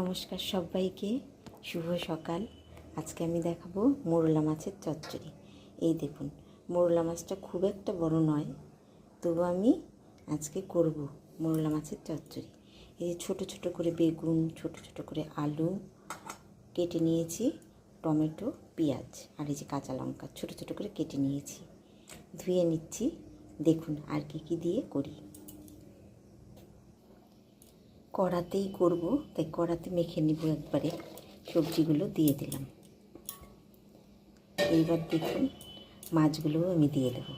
নমস্কার সবাইকে, শুভ সকাল। আজকে আমি দেখাবো মোরলা মাছের চচ্চড়ি। এই দেখুন, মোরলা মাছটা খুব একটা বড় নয়, তবু আমি আজকে করব মোরলা মাছের চচ্চড়ি। এই যে ছোটো ছোটো করে বেগুন, ছোটো ছোটো করে আলু কেটে নিয়েছি, টমেটো, পেঁয়াজ আর এই যে কাঁচা লঙ্কা ছোটো ছোটো করে কেটে নিয়েছি, ধুয়ে নিচ্ছি। দেখুন আর কি দিয়ে করি। কড়াতেই করব, তাই কড়াতে মেখে নিব একবারে। সবজিগুলো দিয়ে দিলাম। এইবার দেখুন মাছগুলোও আমি দিয়ে দেব।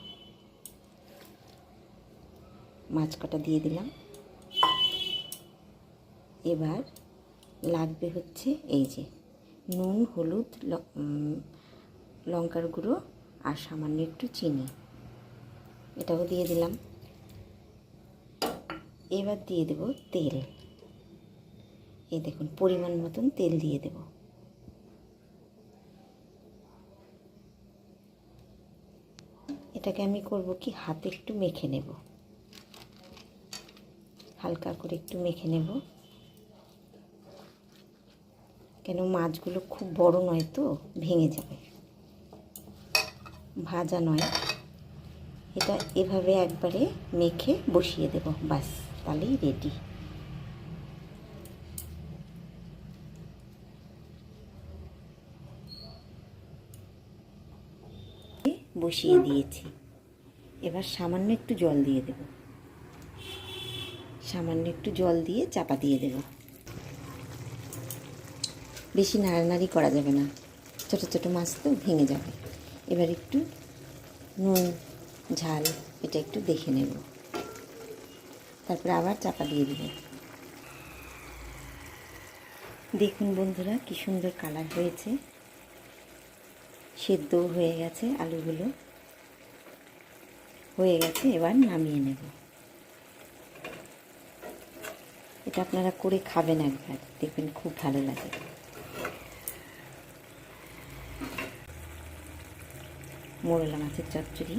মাছ কটা দিয়ে দিলাম। এবার লাগবে হচ্ছে এই যে নুন, হলুদ, লঙ্কার গুঁড়ো আর সামান্য একটু চিনি, এটাও দিয়ে দিলাম। এবার দিয়ে দেব তেল। এই দেখুন পরিমাণ মতন তেল দিয়ে দেব। এটাকে আমি করব কি হাতে একটু মেখে নেব, হালকা করে একটু মেখে নেব, কেন মাছগুলো খুব বড় নয় তো, ভেঙে যাবে। ভাজা নয়, এটা এভাবে একবারে মেখে বসিয়ে দেব, বাস তাহলেই রেডি। বসিয়ে দিয়েছি। এবার সামান্য একটু জল দিয়ে দেব, সামান্য একটু জল দিয়ে চাপা দিয়ে দেব। বেশি নাড়ানাড়ি করা যাবে না, ছোটো ছোটো মাছ তো ভেঙে যাবে। এবার একটু নুন ঝাল এটা একটু দেখে নেব, তারপরে আবার চাপা দিয়ে দেব। দেখুন বন্ধুরা কি সুন্দর কালার হয়েছে, সেদ্ধও হয়ে গেছে, আলুগুলো হয়ে গেছে। এবার নামিয়ে নেব। এটা আপনারা করে খাবেন একবার, দেখবেন খুব ভালো লাগে। মোরলা মাছের চচ্চড়ি